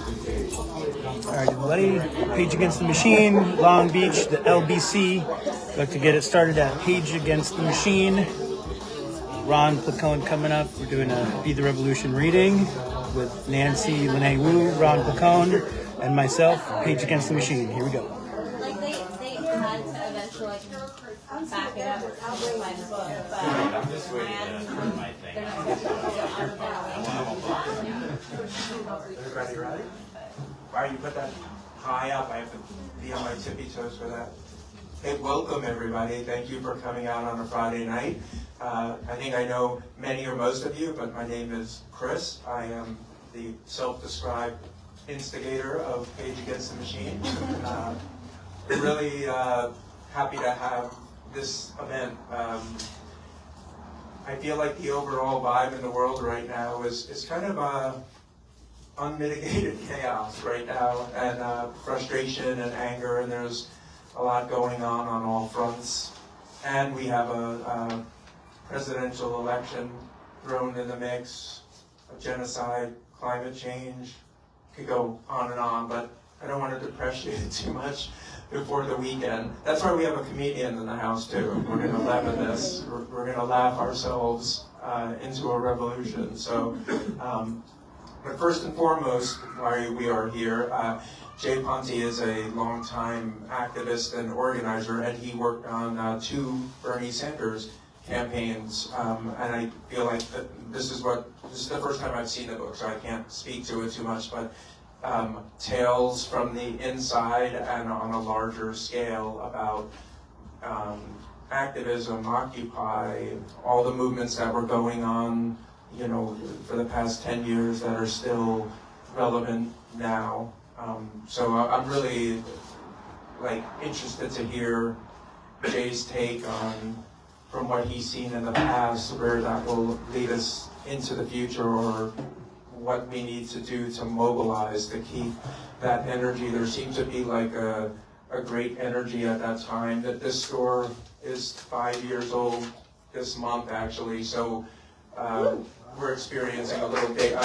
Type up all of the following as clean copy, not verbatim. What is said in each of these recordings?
All right, everybody. Page Against the Machine, Long Beach, the LBC. I'd like to get it started at Page Against the Machine. Ron Placone coming up. We're doing a Be the Revolution reading with Nancy Lene Wu, Ron Placone, and myself, Page Against the Machine. Here we go. Like they had to eventually back it up by the book, but I'm just waiting for my thing. Everybody ready? Why you put that high up? I have to be on my tippy toes for that. Hey, welcome everybody. Thank you for coming out on a Friday night. I think I know many or most of you, but my name is Chris. I am the self-described instigator of Page Against the Machine. Really happy to have this event. I feel like the overall vibe in the world right now is kind of unmitigated chaos right now, and frustration and anger, and there's a lot going on all fronts. And we have a presidential election thrown in the mix, a genocide, climate change, could go on and on, but I don't want to depress you too much before the weekend. That's why we have a comedian in the house too. We're going to laugh at this. We're going to laugh ourselves into a revolution. So, but first and foremost, why we are here, Jay Ponti is a longtime activist and organizer, and he worked on 2 Bernie Sanders campaigns, and I feel like this is the first time I've seen the book, so I can't speak to it too much, but tales from the inside and on a larger scale about activism, Occupy, all the movements that were going on, you know, for the past 10 years that are still relevant now. So I'm really interested to hear Jay's take on, from what he's seen in the past, where that will lead us into the future, or what we need to do to mobilize to keep that energy. There seems to be like a great energy at that time. That this store is 5 years old this month, actually, so we're experiencing a little bit. I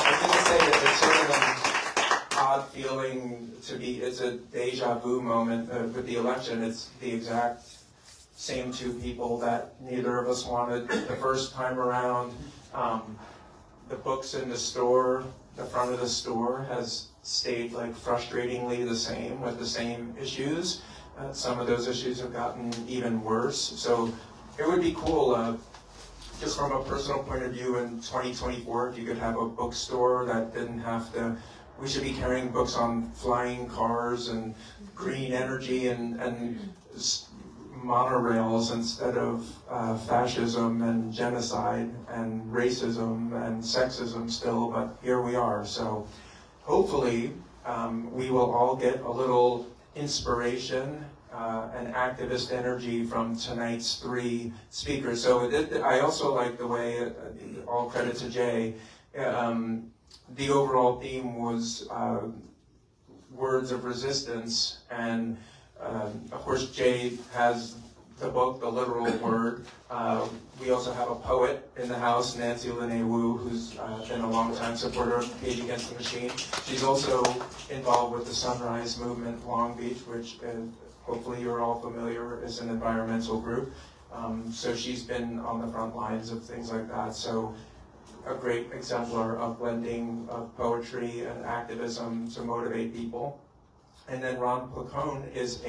was going to say that it's sort of an odd feeling to be, it's a deja vu moment with the election. It's the exact same 2 people that neither of us wanted the first time around. The books in the store, the front of the store has stayed frustratingly the same, with the same issues. Some of those issues have gotten even worse. So it would be cool, just from a personal point of view, in 2024, if you could have a bookstore that didn't have to, we should be carrying books on flying cars and green energy and monorails instead of fascism and genocide and racism and sexism still, but here we are. So hopefully we will all get a little inspiration and activist energy from tonight's 3 speakers. So I also like the way, all credit to Jay, the overall theme was words of resistance, and of course Jay has the book, The Literal Word. We also have a poet in the house, Nancy Lene Wu, who's been a long-time supporter of Page Against the Machine. She's also involved with the Sunrise Movement Long Beach, which hopefully you're all familiar, is an environmental group. So she's been on the front lines of things like that. So a great exemplar of blending of poetry and activism to motivate people. And then Ron Placone is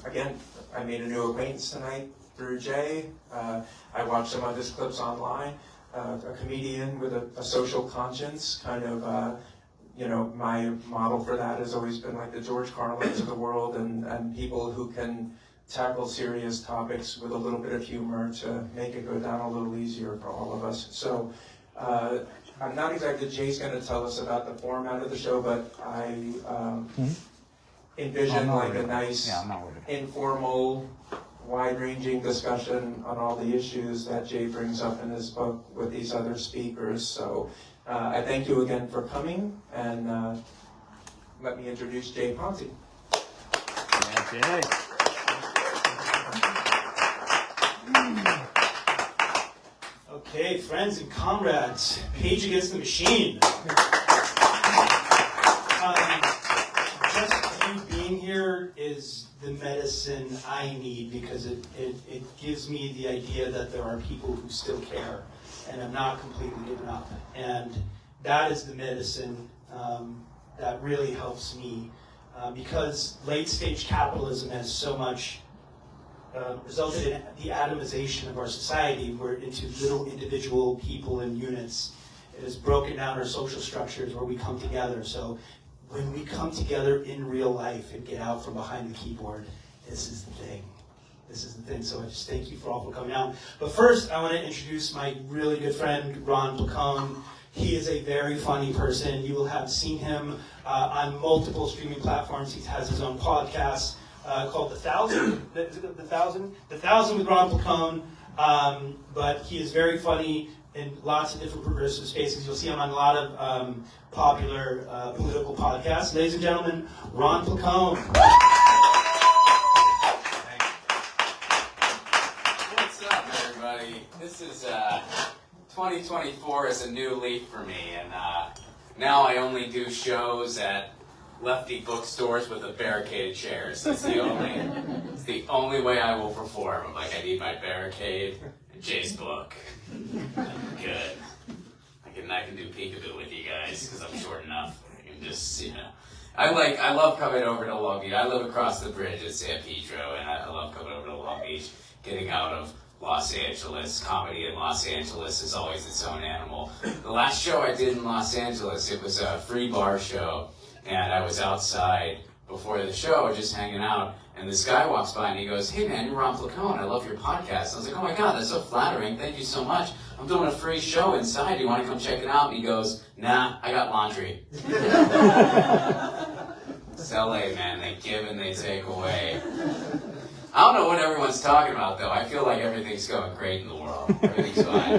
again, I made a new acquaintance tonight through Jay. I watched some of his clips online. A comedian with a social conscience, kind of, my model for that has always been like the George Carlins of the world, and people who can tackle serious topics with a little bit of humor to make it go down a little easier for all of us. So I'm not exactly, Jay's going to tell us about the format of the show, but I envision a nice, informal, wide-ranging discussion on all the issues that Jay brings up in his book with these other speakers. So I thank you again for coming, and let me introduce Jay Ponti. Yeah, Jay. Okay, friends and comrades, Page Against the Machine. Just you being here is the medicine I need, because it gives me the idea that there are people who still care, and I'm not completely given up. And that is the medicine that really helps me, because late-stage capitalism has so much resulted in the atomization of our society. We're into little individual people and units. It has broken down our social structures where we come together. So when we come together in real life and get out from behind the keyboard, this is the thing. This is the thing. So I just thank you for all for coming out. But first, I want to introduce my really good friend, Ron Placone. He is a very funny person. You will have seen him on multiple streaming platforms. He has his own podcast called The Thousand. The Thousand with Ron Placone. But he is very funny in lots of different progressive spaces. You'll see him on a lot of popular political podcasts. Ladies and gentlemen, Ron Placone. What's up, everybody? This is 2024 is a new leaf for me, and now I only do shows at lefty bookstores with a barricaded chairs. It's the only way I will perform. I'm like, I need my barricade and Jay's book. Good. I can do peekaboo with you guys because I'm short enough. I can just, I love coming over to Long Beach. I live across the bridge at San Pedro, and I love coming over to Long Beach, getting out of Los Angeles. Comedy in Los Angeles is always its own animal. The last show I did in Los Angeles, it was a free bar show, and I was outside before the show just hanging out, and this guy walks by and he goes, "Hey man, you're Ron Placone, I love your podcast." I was like, "Oh my god, that's so flattering, thank you so much. I'm doing a free show inside, do you want to come check it out?" And he goes, "Nah, I got laundry." It's LA, man, they give and they take away. I don't know what everyone's talking about, though. I feel like everything's going great in the world. Everything's fine.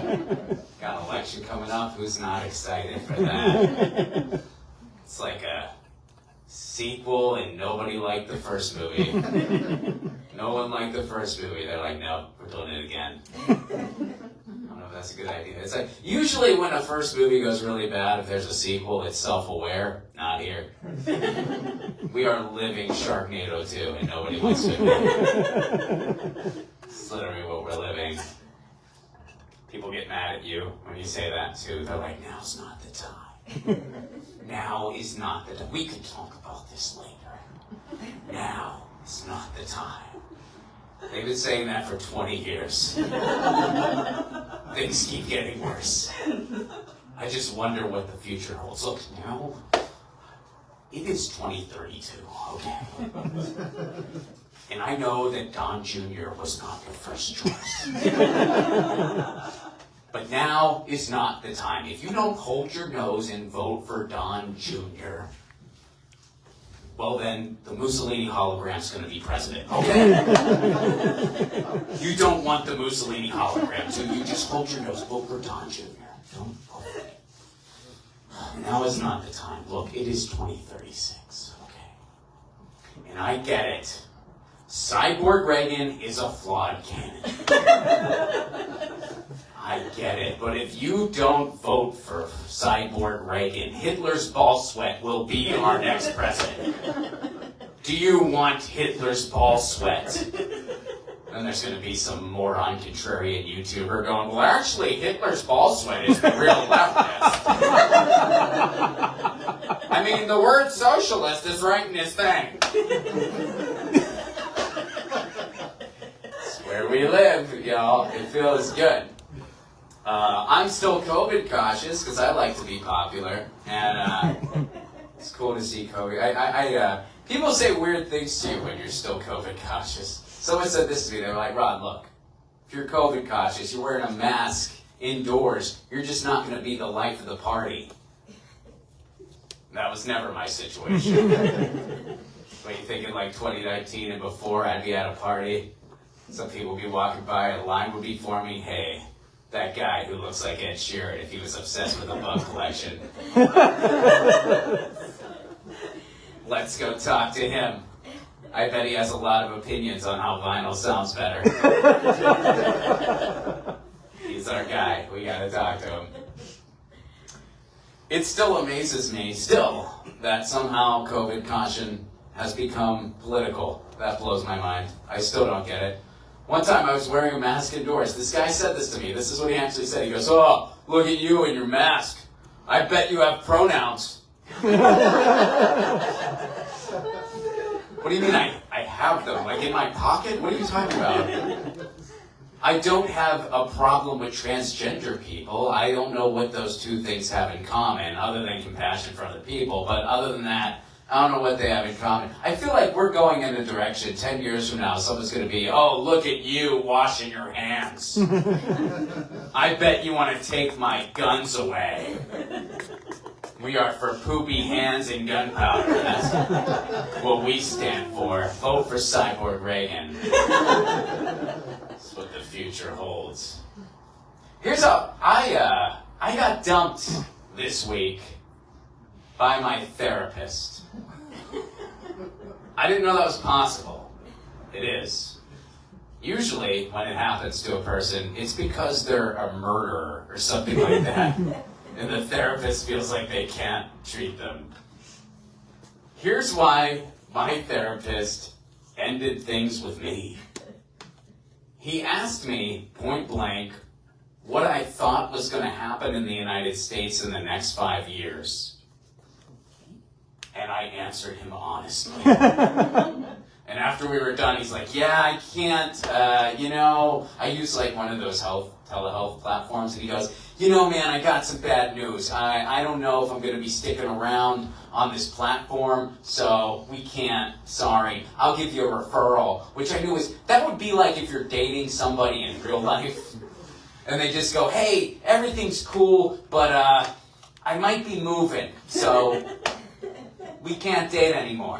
Got an election coming up. Who's not excited for that? It's like a sequel, and nobody liked the first movie. No one liked the first movie. They're like, "No, we're doing it again." I don't know if that's a good idea. It's like, usually when a first movie goes really bad, if there's a sequel, it's self-aware. Not here. We are living Sharknado 2, and nobody wants to admit it. It's literally what we're living. People get mad at you when you say that, too. They're like, "Now's not the time. Now is not the time. We can talk about this later. Now is not the time." They've been saying that for 20 years. Things keep getting worse. I just wonder what the future holds. Look, now, it is 2032, okay? And I know that Don Jr. was not the first choice. But now is not the time. If you don't hold your nose and vote for Don Jr., well then, the Mussolini hologram's going to be president, okay? You don't want the Mussolini hologram, so you just hold your nose, vote for Don Jr. Don't vote. Now is not the time. Look, it is 2036, okay? And I get it. Cyborg Reagan is a flawed candidate. I get it. But if you don't vote for Cyborg Reagan, Hitler's ball sweat will be our next president. Do you want Hitler's ball sweat? Then there's going to be some moron contrarian YouTuber going, "Well, actually, Hitler's ball sweat is the real leftist." I mean, the word socialist is right in his thing. It's where we live, y'all. It feels good. I'm still COVID cautious because I like to be popular, and it's cool to see COVID. People say weird things to you when you're still COVID cautious. Someone said this to me. They were like, "Rod, look, if you're COVID cautious, you're wearing a mask indoors, you're just not going to be the life of the party." That was never my situation. But you thinking like 2019 and before, I'd be at a party, some people would be walking by, a line would be forming, "Hey, that guy who looks like Ed Sheeran if he was obsessed with a bug collection. Let's go talk to him. I bet he has a lot of opinions on how vinyl sounds better." He's our guy. We gotta talk to him. It still amazes me, that somehow COVID caution has become political. That blows my mind. I still don't get it. One time I was wearing a mask indoors. This guy said this to me. This is what he actually said. He goes, "Oh, look at you and your mask. I bet you have pronouns." What do you mean I have them? Like in my pocket? What are you talking about? I don't have a problem with transgender people. I don't know what those two things have in common other than compassion for other people. But other than that, I don't know what they have in common. I feel like we're going in a direction 10 years from now. Someone's going to be, "Oh, look at you washing your hands. I bet you want to take my guns away. We are for poopy hands and gunpowder. That's what we stand for. Vote for Cyborg Reagan." That's what the future holds. Here's how I got dumped this week by my therapist. I didn't know that was possible. It is. Usually, when it happens to a person, it's because they're a murderer or something like that. And the therapist feels like they can't treat them. Here's why my therapist ended things with me. He asked me point blank what I thought was going to happen in the United States in the next 5 years. And I answered him honestly. And after we were done, he's like, "Yeah, I can't, I use like one of those telehealth platforms." And he goes, "Man, I got some bad news. I don't know if I'm going to be sticking around on this platform, so we can't. Sorry. I'll give you a referral." Which I knew that would be like if you're dating somebody in real life, and they just go, "Hey, everything's cool, but I might be moving, so we can't date anymore."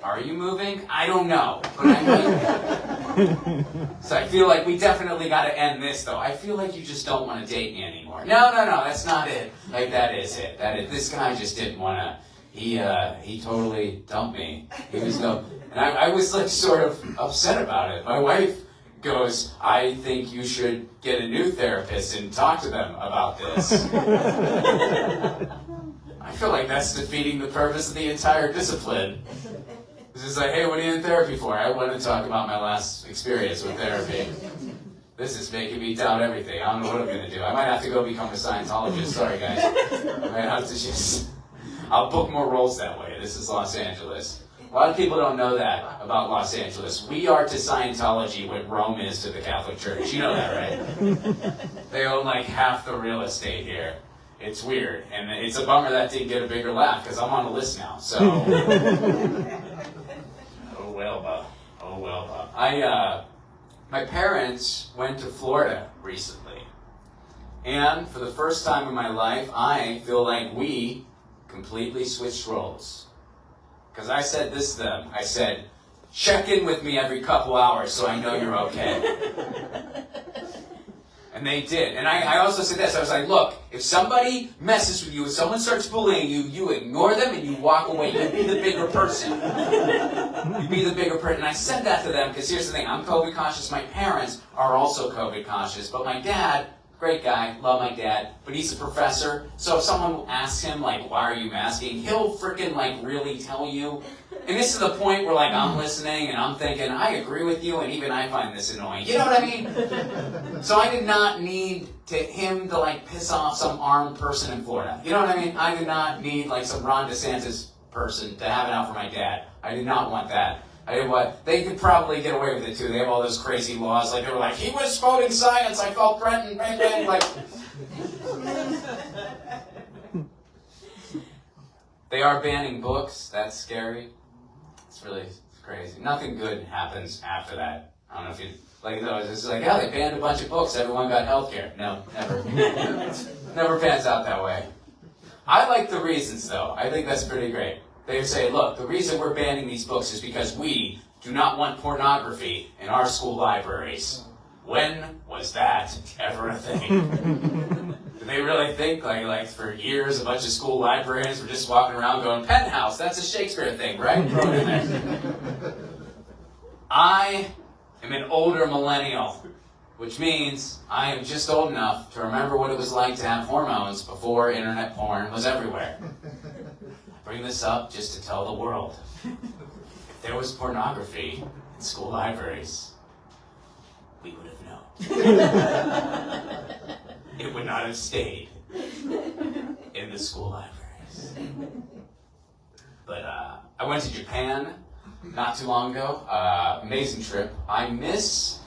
Are you moving? I don't know, but I might. So I feel like we definitely got to end this, though. I feel like you just don't want to date me anymore. No, that's not it. Like, that is it. This guy just didn't want to. He totally dumped me. He was and I was like sort of upset about it. My wife goes, "I think you should get a new therapist and talk to them about this." I feel like that's defeating the purpose of the entire discipline. It's just like, "Hey, what are you in therapy for?" "I want to talk about my last experience with therapy. This is making me doubt everything. I don't know what I'm going to do. I might have to go become a Scientologist. Sorry, guys. I might have to I'll book more roles that way. This is Los Angeles." A lot of people don't know that about Los Angeles. We are to Scientology what Rome is to the Catholic Church. You know that, right? They own like half the real estate here. It's weird. And it's a bummer that didn't get a bigger laugh because I'm on the list now. So... Oh well, Bob. My parents went to Florida recently. And for the first time in my life, I feel like we completely switched roles. Because I said this to them. I said, "Check in with me every couple hours so I know you're okay." And they did. And I also said this. I was like, "Look, if somebody messes with you, if someone starts bullying you, you ignore them and you walk away. You be the bigger person. You be the bigger person." And I said that to them because here's the thing. I'm COVID cautious. My parents are also COVID cautious. But my dad, great guy, love my dad, but he's a professor. So if someone asks him, like, "Why are you masking?" he'll freaking, like, really tell you. And it's to the point where, like, I'm listening and I'm thinking, I agree with you, and even I find this annoying. You know what I mean? So I did not need him to, like, piss off some armed person in Florida. You know what I mean? I did not need, like, some Ron DeSantis person to have it out for my dad. I did not want that. I didn't want... They could probably get away with it, too. They have all those crazy laws. Like, they were like, "He was quoting science. I felt threatened." Bang, bang, like... They are banning books. That's scary. It's really crazy. Nothing good happens after that. I don't know if you... Like, no, it's just like, "Yeah, they banned a bunch of books. Everyone got healthcare." No, never. Never pans out that way. I like the reasons, though. I think that's pretty great. They say, "Look, the reason we're banning these books is because we do not want pornography in our school libraries." When was that ever a thing? Do they really think, like for years, a bunch of school librarians were just walking around going, "Penthouse, that's a Shakespeare thing, right? Throw it in there." I am an older millennial. which means I am just old enough to remember what it was like to have hormones before internet porn was everywhere. I bring this up just to tell the world, if there was pornography in school libraries, we would have known. It would not have stayed in the school libraries. But I went to Japan not too long ago. Amazing trip. I miss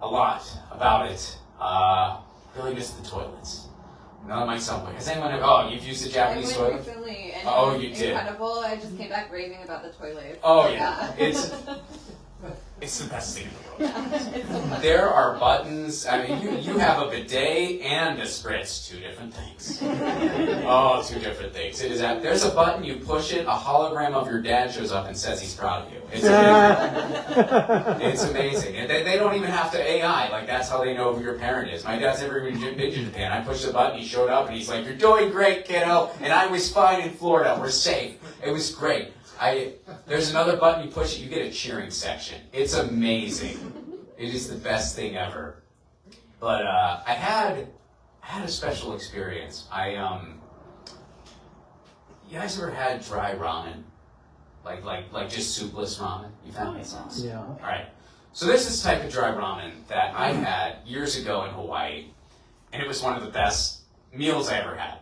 a lot about it. Really miss the toilets. No, that might sound weird. Has anyone ever, you've used the Japanese I went toilet? recently, and Oh, it was you did. incredible. I just came back raving about the toilet. Oh yeah, it's the best thing in the world. It's so fun. There are buttons. I mean, you have a bidet and a spritz, two different things. Oh, two different things. It is. There's a button. You push it. A hologram of your dad shows up and says he's proud of you. It's amazing. It's amazing. And they don't even have to AI. Like, that's how they know who your parent is. My dad's never even been to Japan. I pushed the button. He showed up and he's like, "You're doing great, kiddo." And I was fine in Florida. We're safe. It was great. There's another button, you push it, you get a cheering section. It's amazing. It is the best thing ever. But I had a special experience. You guys ever had dry ramen? Like just soupless ramen? You've had that sauce? Yeah. All right. So there's this type of dry ramen that I had years ago in Hawaii, and it was one of the best meals I ever had.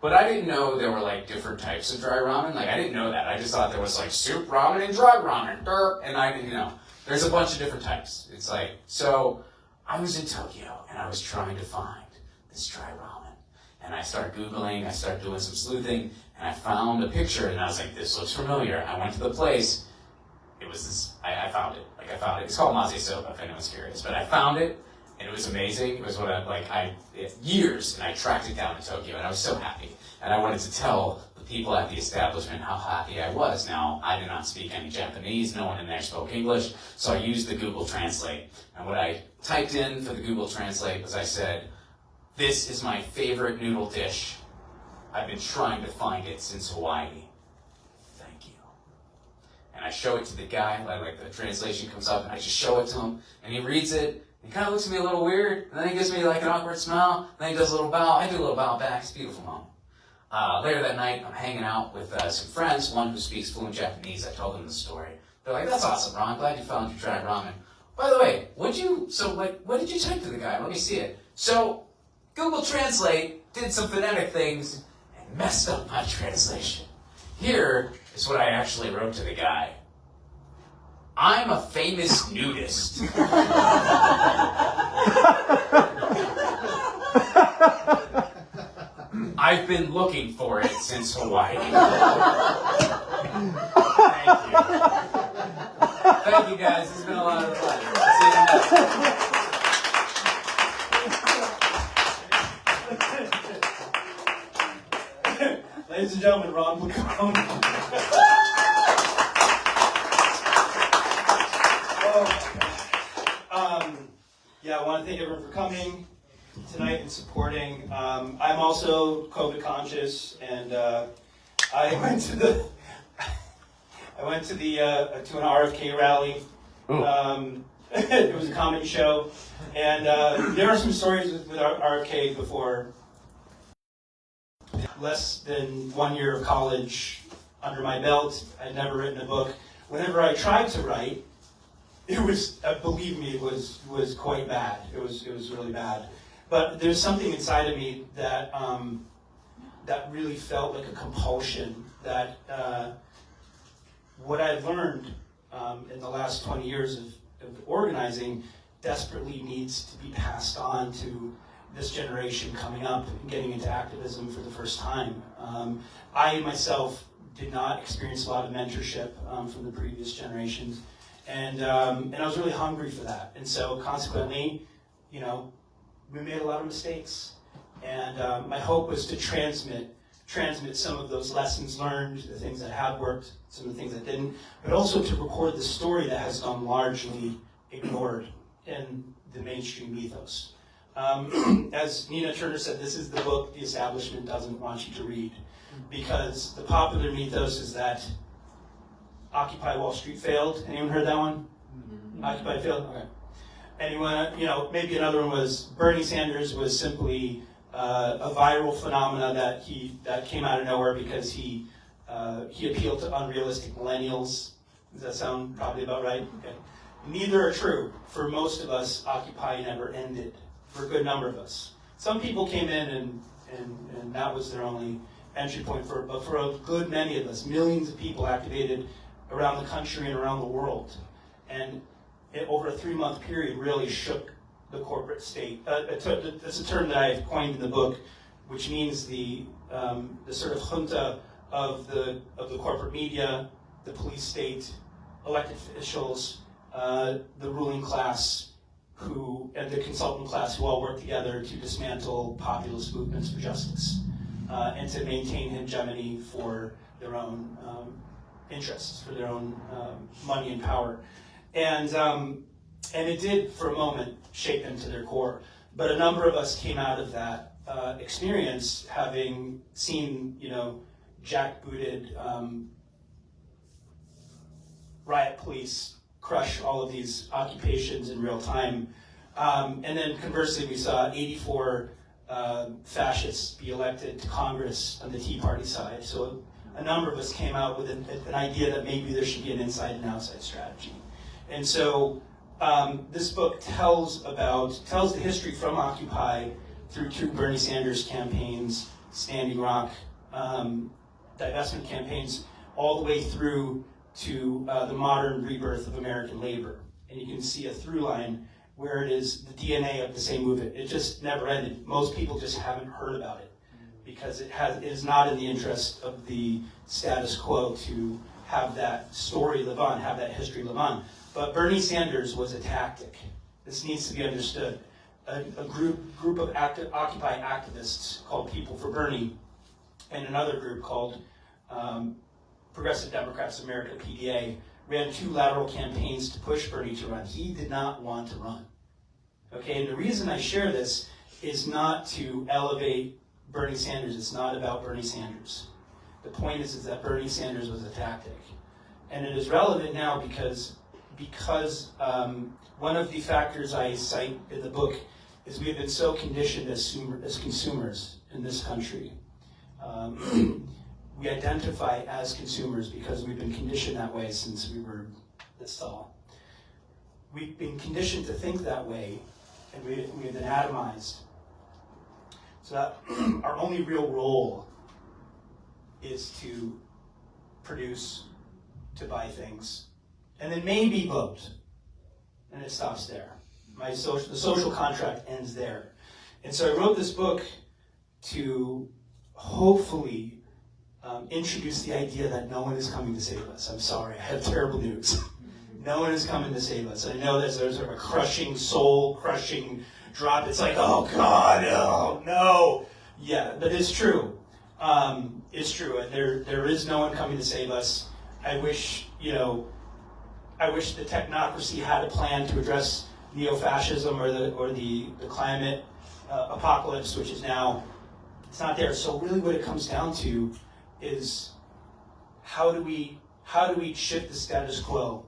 But I didn't know there were like different types of dry ramen. Like, I didn't know that. I just thought there was like soup ramen and dry ramen. Derp. And I didn't know. There's a bunch of different types. It's like, so I was in Tokyo and I was trying to find this dry ramen. And I started Googling, I started doing some sleuthing, and I found a picture and I was like, this looks familiar. I went to the place. It was this, I found it. Like, I found it. It's called Maze Soba, if anyone's curious. But I found it. And it was amazing. It was what years, and I tracked it down to Tokyo, and I was so happy. And I wanted to tell the people at the establishment how happy I was. Now, I did not speak any Japanese. No one in there spoke English, so I used the Google Translate. And what I typed in for the Google Translate was I said, "This is my favorite noodle dish. I've been trying to find it since Hawaii. Thank you." And I show it to the guy, like the translation comes up, and I just show it to him, and he reads it. He kind of looks at me a little weird, and then he gives me like an awkward smile, and then he does a little bow. I do a little bow back. It's a beautiful moment. Later that night, I'm hanging out with some friends, one who speaks fluent Japanese. I told them the story. They're like, "That's awesome, Ron. Glad you found your dry ramen. By the way, what did you type to the guy? Let me see it." So Google Translate did some phonetic things and messed up my translation. Here is what I actually wrote to the guy. "I'm a famous nudist." I've been looking for it since Hawaii. Thank you. Thank you, guys. It's been a lot of fun. I'll see you next. Ladies and gentlemen, Ron Placone. I want to thank everyone for coming tonight and supporting. I'm also COVID conscious, and I went to an RFK rally. It was a comedy show, and there are some stories with RFK before. Less than 1 year of college under my belt. I'd never written a book. Whenever I tried to write, it was, believe me, it was quite bad. It was really bad. But there's something inside of me that that really felt like a compulsion. That what I've learned in the last 20 years of organizing desperately needs to be passed on to this generation coming up and getting into activism for the first time. I myself did not experience a lot of mentorship from the previous generations. And I was really hungry for that. And so consequently, we made a lot of mistakes. And my hope was to transmit some of those lessons learned, the things that have worked, some of the things that didn't, but also to record the story that has gone largely ignored in the mainstream ethos. As Nina Turner said, this is the book the establishment doesn't want you to read, because the popular mythos is that Occupy Wall Street failed. Anyone heard that one? Mm-hmm. Occupy failed? Okay. anyone, maybe another one was Bernie Sanders was simply a viral phenomena that came out of nowhere because he appealed to unrealistic millennials. Does that sound probably about right? Okay. Neither are true. For most of us, Occupy never ended. For a good number of us. Some people came in and that was their only entry point. But for a good many of us, millions of people activated around the country and around the world. And it, over a 3-month period, really shook the corporate state. That's a term that I've coined in the book, which means the sort of junta of the corporate media, the police state, elected officials, the ruling class, and the consultant class, who all work together to dismantle populist movements for justice and to maintain hegemony for their own interests, for their own money and power. And it did, for a moment, shake them to their core. But a number of us came out of that experience having seen, jackbooted riot police crush all of these occupations in real time. And then conversely, we saw 84 fascists be elected to Congress on the Tea Party side. So a number of us came out with an idea that maybe there should be an inside and outside strategy. And so this book tells the history from Occupy through 2 Bernie Sanders campaigns, Standing Rock, divestment campaigns, all the way through to the modern rebirth of American labor. And you can see a through line where it is the DNA of the same movement. It just never ended. Most people just haven't heard about it because it is not in the interest of the status quo to have that story live on, have that history live on. But Bernie Sanders was a tactic. This needs to be understood. A group of Occupy activists called People for Bernie, and another group called Progressive Democrats of America, PDA, ran 2 lateral campaigns to push Bernie to run. He did not want to run. Okay, and the reason I share this is not to elevate Bernie Sanders. It's not about Bernie Sanders. The point is that Bernie Sanders was a tactic. And it is relevant now because one of the factors I cite in the book is we have been so conditioned as consumers in this country. We identify as consumers because we've been conditioned that way since we were this tall. We've been conditioned to think that way, and we've been atomized. So that our only real role is to produce, to buy things, and then maybe vote. And it stops there. The social contract ends there. And so I wrote this book to hopefully introduce the idea that no one is coming to save us. I'm sorry, I have terrible news. No one is coming to save us. I know that there's a crushing, soul-crushing drop. It's like, oh God, oh no. Yeah, but it's true. It's true, and there is no one coming to save us. I wish the technocracy had a plan to address neo-fascism or the climate apocalypse, which is now, it's not there. So really what it comes down to is how do we shift the status quo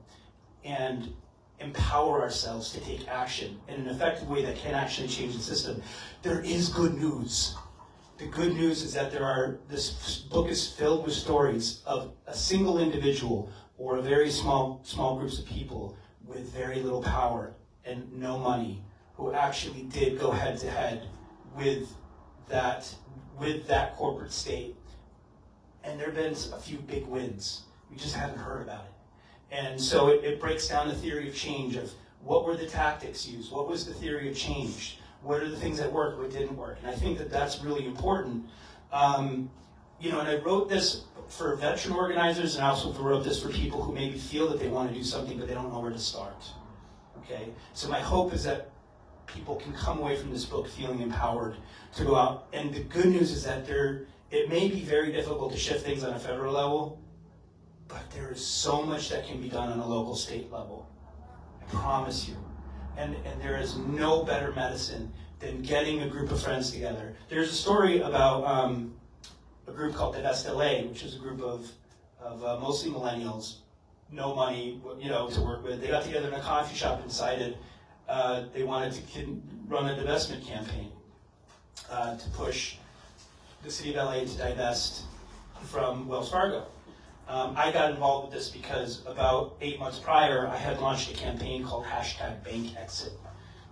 and empower ourselves to take action in an effective way that can actually change the system. There is good news. The good news is that this book is filled with stories of a single individual or a very small groups of people with very little power and no money who actually did go head to head with that corporate state. And there have been a few big wins. We just haven't heard about it. And so it breaks down the theory of change of what were the tactics used, what was the theory of change, what are the things that worked, what didn't work. And I think that that's really important. And I wrote this for veteran organizers, and I also wrote this for people who maybe feel that they want to do something, but they don't know where to start. Okay? So my hope is that people can come away from this book feeling empowered to go out. And the good news is that it may be very difficult to shift things on a federal level, but there is so much that can be done on a local state level. I promise you. And there is no better medicine than getting a group of friends together. There's a story about a group called Divestment, which is a group of mostly millennials, no money, to work with. They got together in a coffee shop and decided they wanted to run a divestment campaign to push the city of LA to divest from Wells Fargo. I got involved with this because about 8 months prior, I had launched a campaign called #BankExit,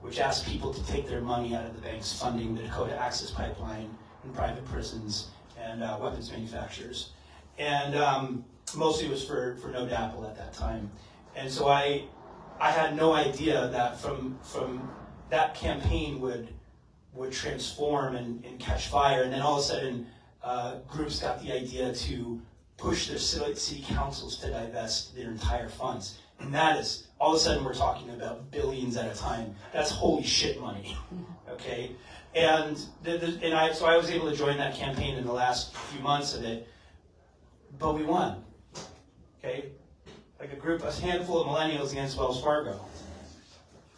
which asked people to take their money out of the banks funding the Dakota Access Pipeline and private prisons and weapons manufacturers. And mostly it was for no DAPL at that time. And so I had no idea that from that campaign would transform and catch fire. And then all of a sudden, groups got the idea to push their city councils to divest their entire funds. And that is, all of a sudden we're talking about billions at a time. That's holy shit money, okay? And so I was able to join that campaign in the last few months of it, but we won, okay? Like a handful of millennials against Wells Fargo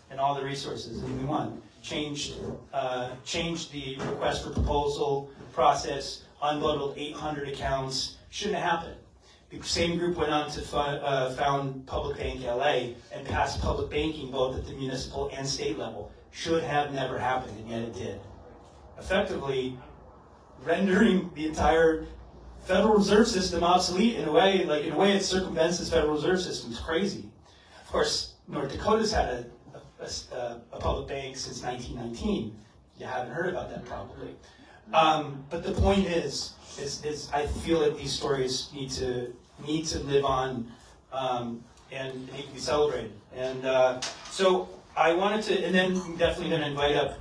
and all the resources, and we won. Changed the request for proposal process, unbundled 800 accounts. Shouldn't have happened. The same group went on to found Public Bank LA and passed public banking both at the municipal and state level. Should have never happened, and yet it did. Effectively rendering the entire Federal Reserve System obsolete in a way it circumvents the Federal Reserve System. It's crazy. Of course, North Dakota's had a public bank since 1919. You haven't heard about that probably. But the point is I feel that these stories need to live on and need to be celebrated. And so I wanted to, and then I'm definitely going to invite up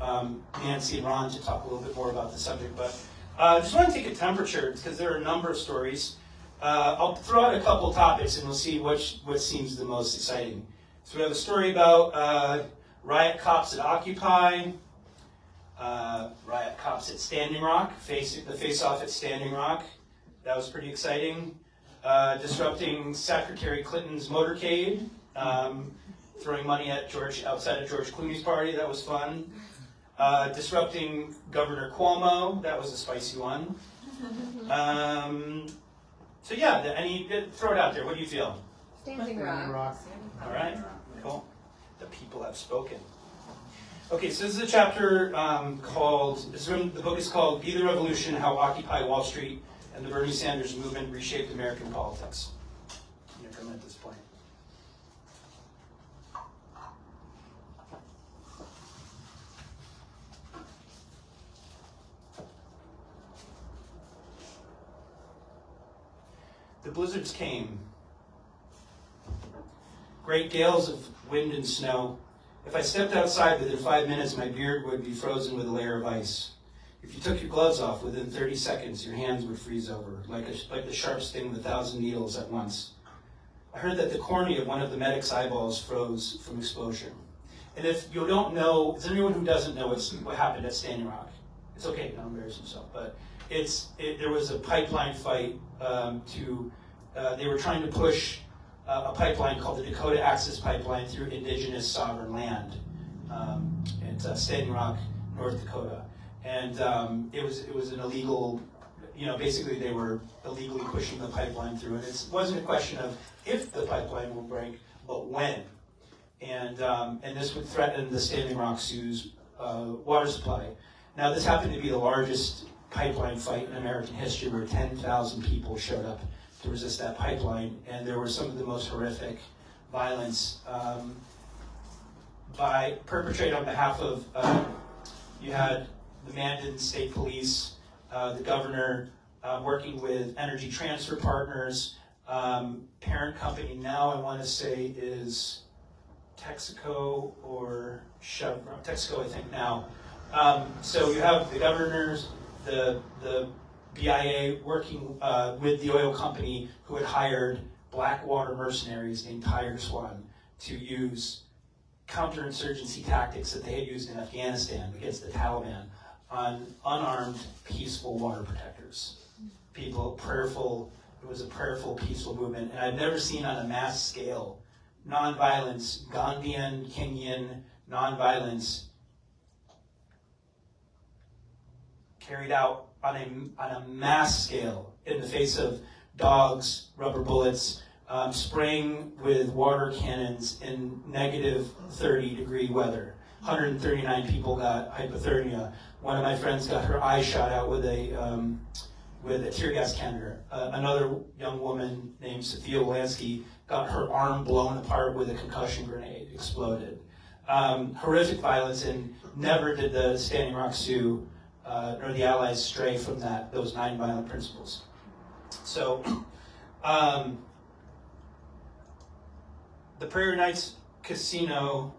Nancy and Ron to talk a little bit more about the subject. But I just want to take a temperature because there are a number of stories. I'll throw out a couple topics and we'll see what seems the most exciting. So we have a story about riot cops at Occupy. Riot cops at Standing Rock, the face-off at Standing Rock. That was pretty exciting. Disrupting Secretary Clinton's motorcade, throwing money at outside of George Clooney's party. That was fun. Disrupting Governor Cuomo. That was a spicy one. So yeah, throw it out there. What do you feel? Standing Rock. All right, cool. The people have spoken. Okay, so this is a chapter the book is called Be the Revolution, How Occupy Wall Street and the Bernie Sanders Movement Reshaped American Politics. I'm going to come at this point. The blizzards came. Great gales of wind and snow. If I stepped outside within 5 minutes, my beard would be frozen with a layer of ice. If you took your gloves off within 30 seconds, your hands would freeze over, like the sharp sting of 1,000 needles at once. I heard that the cornea of one of the medic's eyeballs froze from exposure. And if you don't know, is there anyone who doesn't know what happened at Standing Rock? It's okay, don't embarrass yourself, but there was a pipeline fight they were trying to push a pipeline called the Dakota Access Pipeline through indigenous sovereign land at Standing Rock, North Dakota. And it was an illegal, basically they were illegally pushing the pipeline through. And it wasn't a question of if the pipeline will break, but when. And this would threaten the Standing Rock Sioux's water supply. Now this happened to be the largest pipeline fight in American history where 10,000 people showed up to resist that pipeline, and there was some of the most horrific violence perpetrated on behalf of, you had the Mandan State Police, the governor working with Energy Transfer Partners, parent company now I want to say is Texaco or Chevron, Texaco I think now. So you have the governors, the BIA working with the oil company who had hired Blackwater mercenaries named Tiger Squad to use counterinsurgency tactics that they had used in Afghanistan against the Taliban on unarmed, peaceful water protectors. People, it was a prayerful, peaceful movement. And I've never seen on a mass scale nonviolence, Gandhian, Kingian nonviolence carried out on a mass scale in the face of dogs, rubber bullets, spraying with water cannons in negative 30-degree weather. 139 people got hypothermia. One of my friends got her eye shot out with a tear gas canister. Another young woman named Sophia Wolansky got her arm blown apart with a concussion grenade, exploded. Horrific violence, and never did the Standing Rock Sioux nor the Allies stray from those 9 violent principles. So, the Prairie Knights Casino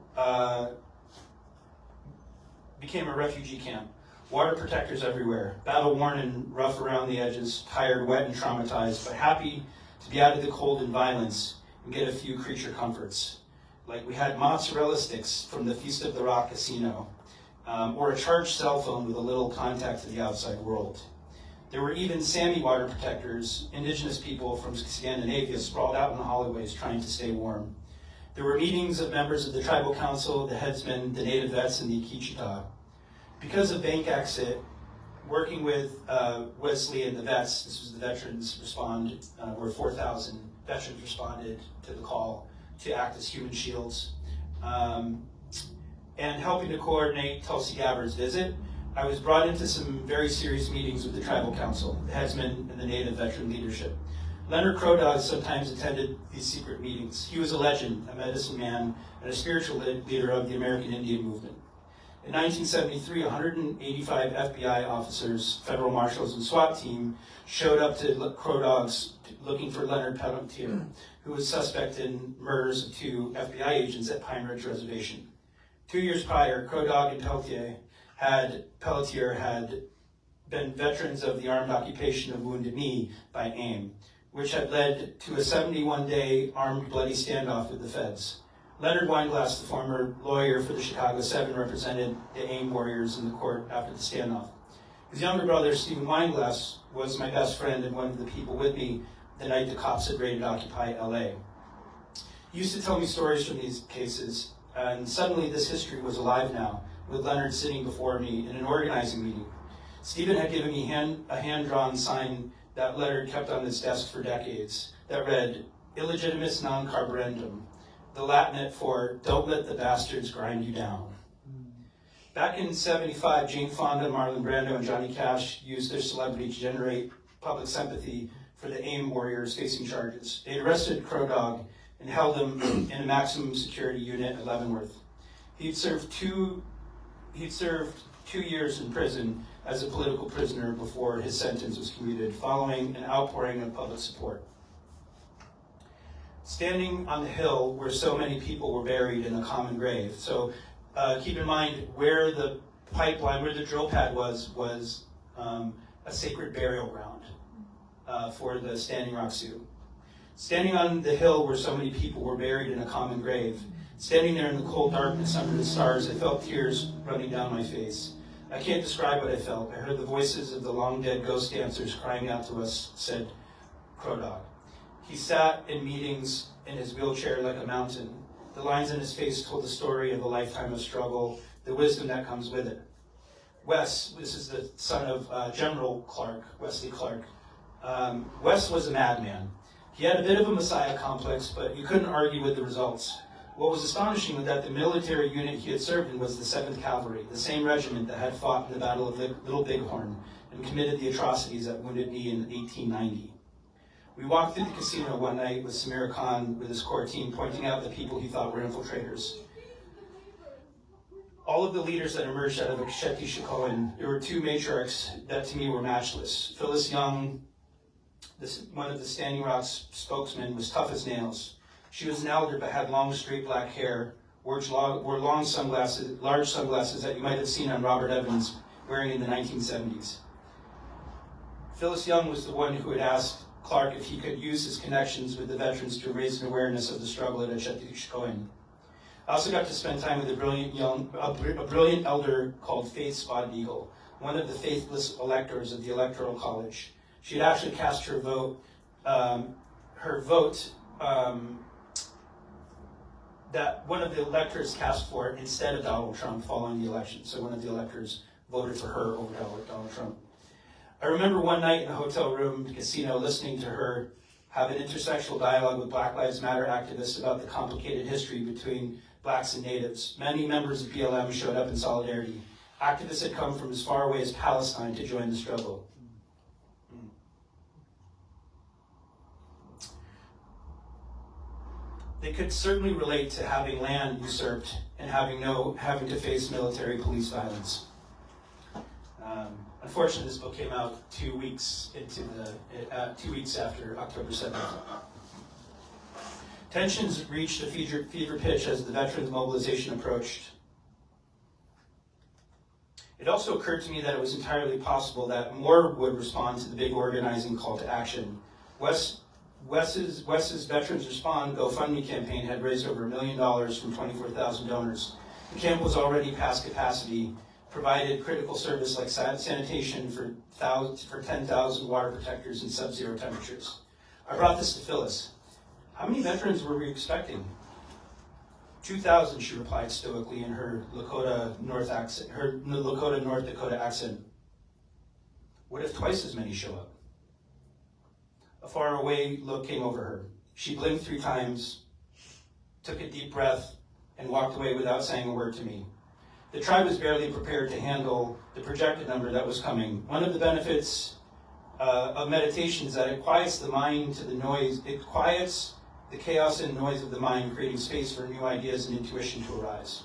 became a refugee camp. Water protectors everywhere, battle-worn and rough around the edges, tired, wet, and traumatized, but happy to be out of the cold and violence and get a few creature comforts. Like we had mozzarella sticks from the Feast of the Rock Casino, or a charged cell phone with a little contact to the outside world. There were even Sami water protectors, indigenous people from Scandinavia sprawled out in the hallways trying to stay warm. There were meetings of members of the tribal council, the headsmen, the native vets, and the Ikichita. Because of bank exit, working with Wesley and the vets, this was the veterans respond, where 4,000 veterans responded to the call to act as human shields. And helping to coordinate Tulsi Gabbard's visit, I was brought into some very serious meetings with the tribal council, the headsmen, and the native veteran leadership. Leonard Crow Dog sometimes attended these secret meetings. He was a legend, a medicine man, and a spiritual leader of the American Indian movement. In 1973, 185 FBI officers, federal marshals, and SWAT team showed up to Crow Dogs looking for Leonard Pelletier, who was suspect in murders of 2 FBI agents at Pine Ridge Reservation. 2 years prior, Crow Dog and Pelletier had been veterans of the armed occupation of Wounded Knee by AIM, which had led to a 71-day armed bloody standoff with the feds. Leonard Weinglass, the former lawyer for the Chicago 7, represented the AIM warriors in the court after the standoff. His younger brother, Stephen Weinglass, was my best friend and one of the people with me the night the cops had raided Occupy LA. He used to tell me stories from these cases, and suddenly this history was alive now, with Leonard sitting before me in an organizing meeting. Stephen had given me a hand-drawn sign that Leonard kept on his desk for decades that read, "Illegitimis non carborundum," the Latinate for "Don't let the bastards grind you down." Back in '75, Jane Fonda, Marlon Brando, and Johnny Cash used their celebrity to generate public sympathy for the AIM warriors facing charges. They arrested Crow Dog and held him in a maximum security unit at Leavenworth. He'd served two years in prison as a political prisoner before his sentence was commuted, following an outpouring of public support. Standing on the hill where so many people were buried in a common grave. So keep in mind where the pipeline, where the drill pad was a sacred burial ground for the Standing Rock Sioux. Standing on the hill where so many people were buried in a common grave, standing there in the cold darkness under the stars, I felt tears running down my face. I can't describe what I felt. I heard the voices of the long-dead ghost dancers crying out to us, said Crow Dog. He sat in meetings in his wheelchair like a mountain. The lines in his face told the story of a lifetime of struggle, the wisdom that comes with it. Wes, this is the son of General Clark, Wesley Clark. Wes was a madman. He had a bit of a messiah complex, but you couldn't argue with the results. What was astonishing was that the military unit he had served in was the 7th Cavalry, the same regiment that had fought in the Battle of Little Bighorn and committed the atrocities at Wounded Knee in 1890. We walked through the casino one night with Samir Khan with his core team, pointing out the people he thought were infiltrators. All of the leaders that emerged out of Aksheti Shikoan, there were 2 matriarchs that to me were matchless. Phyllis Young, one of the Standing Rock's spokesmen, was tough as nails. She was an elder but had long, straight black hair, wore long sunglasses, large sunglasses that you might have seen on Robert Evans wearing in the 1970s. Phyllis Young was the one who had asked Clark if he could use his connections with the veterans to raise an awareness of the struggle at Aksheti. I also got to spend time with a brilliant elder called Faith Spotted Eagle, one of the faithless electors of the Electoral College. She had actually cast her vote that one of the electors cast for instead of Donald Trump following the election. So one of the electors voted for her over Donald Trump. I remember one night in a hotel room, the casino, listening to her have an intersectional dialogue with Black Lives Matter activists about the complicated history between blacks and natives. Many members of BLM showed up in solidarity. Activists had come from as far away as Palestine to join the struggle. They could certainly relate to having land usurped and having to face military police violence. Unfortunately, this book came out 2 weeks after October 7th. Tensions reached a fever pitch as the veterans' mobilization approached. It also occurred to me that it was entirely possible that more would respond to the big organizing call to action. Wes's Veterans Respond GoFundMe campaign had raised over $1 million from 24,000 donors. The camp was already past capacity, provided critical service like sanitation for 10,000 water protectors in sub-zero temperatures. I brought this to Phyllis. How many veterans were we expecting? 2,000, she replied stoically in her Lakota North Dakota accent. What if twice as many show up? A faraway look came over her. She blinked 3 times, took a deep breath, and walked away without saying a word to me. The tribe was barely prepared to handle the projected number that was coming. One of the benefits of meditation is that it quiets the mind to the noise. It quiets the chaos and noise of the mind, creating space for new ideas and intuition to arise.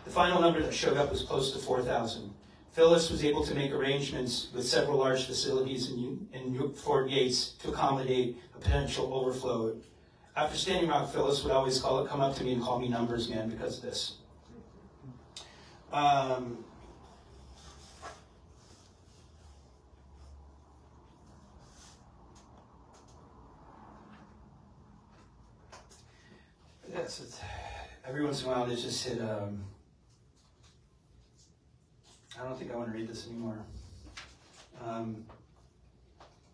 The final number that showed up was close to 4,000. Phyllis was able to make arrangements with several large facilities in Fort Yates to accommodate a potential overflow. After Standing Rock, Phyllis would always come up to me and call me numbers man because of this. Yes, every once in a while they just hit. I don't think I want to read this anymore.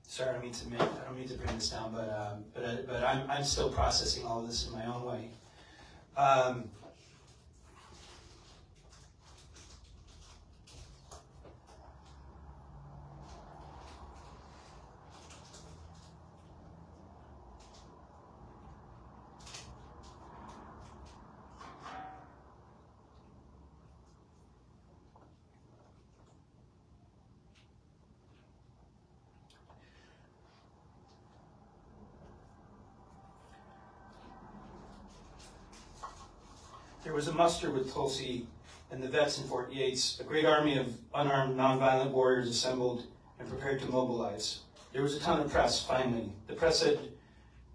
Sorry, I don't mean to bring this down, but I'm still processing all of this in my own way. There was a muster with Tulsi and the vets in Fort Yates. A great army of unarmed, nonviolent warriors assembled and prepared to mobilize. There was a ton of press, finally. The press had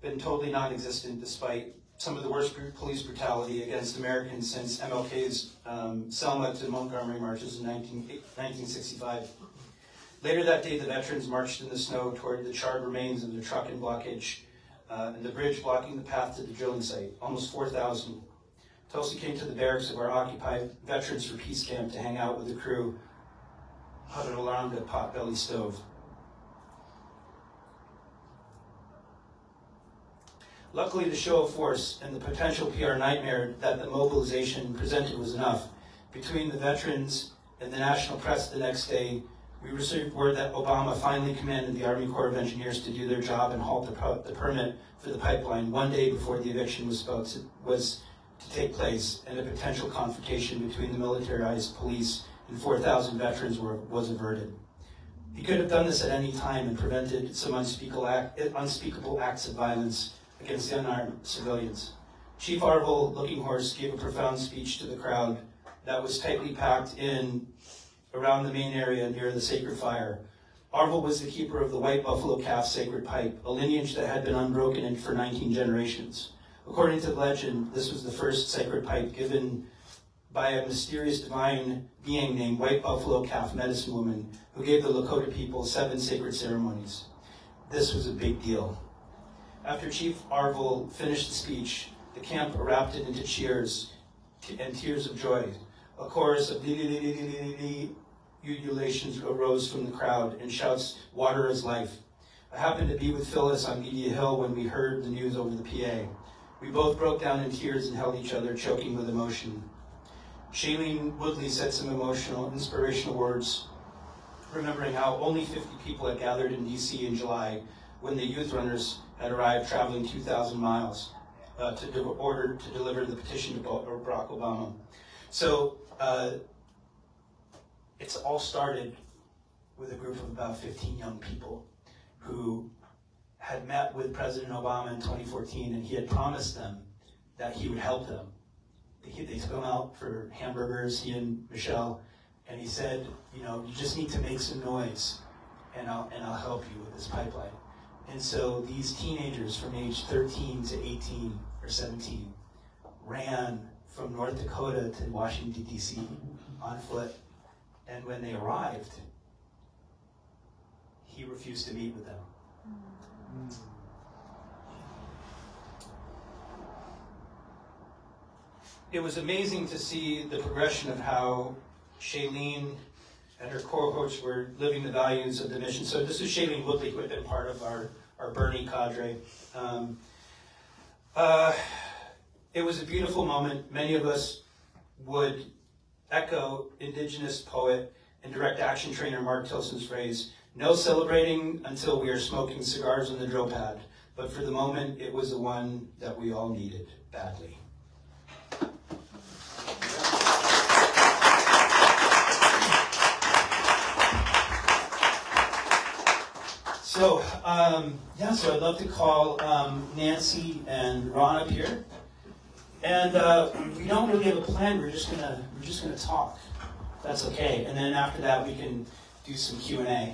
been totally non-existent despite some of the worst police brutality against Americans since MLK's Selma to Montgomery marches in 1965. Later that day, the veterans marched in the snow toward the charred remains of the truck and blockage and the bridge blocking the path to the drilling site, almost 4,000. Tulsi came to the barracks of our occupied Veterans for Peace camp to hang out with the crew huddled around the pot-belly stove. Luckily, the show of force and the potential PR nightmare that the mobilization presented was enough. Between the veterans and the national press the next day, we received word that Obama finally commanded the Army Corps of Engineers to do their job and halt the permit for the pipeline one day before the eviction was to take place, and a potential confrontation between the militarized police and 4,000 veterans was averted. He could have done this at any time and prevented some unspeakable acts of violence against the unarmed civilians. Chief Arvil, Looking Horse, gave a profound speech to the crowd that was tightly packed in around the main area near the sacred fire. Arvil was the keeper of the white buffalo calf sacred pipe, a lineage that had been unbroken for 19 generations. According to legend, this was the first sacred pipe given by a mysterious divine being named White Buffalo Calf Medicine Woman, who gave the Lakota people 7 sacred ceremonies. This was a big deal. After Chief Arvil finished the speech, the camp erupted into cheers and tears of joy. A chorus of ululations arose from the crowd and shouts, "Water is life." I happened to be with Phyllis on Media Hill when we heard the news over the PA. We both broke down in tears and held each other, choking with emotion. Shailene Woodley said some inspirational words, remembering how only 50 people had gathered in DC in July when the youth runners had arrived traveling 2,000 miles to deliver the petition to Barack Obama. So it's all started with a group of about 15 young people who had met with President Obama in 2014, and he had promised them that he would help them. They took him out for hamburgers, he and Michelle, and he said, you just need to make some noise, and I'll help you with this pipeline. And so these teenagers from age 13 to 18 or 17 ran from North Dakota to Washington, D.C. on foot. And when they arrived, he refused to meet with them. It was amazing to see the progression of how Shailene and her cohorts were living the values of the mission. So this is Shailene Woodley, who had been part of our Bernie cadre. It was a beautiful moment. Many of us would echo Indigenous poet and direct action trainer Mark Tilson's phrase, "No celebrating until we are smoking cigars on the drill pad." But for the moment, it was the one that we all needed badly. So, so I'd love to call Nancy and Ron up here. And we don't really have a plan. We're just gonna talk. That's okay. And then after that, we can do some Q&A.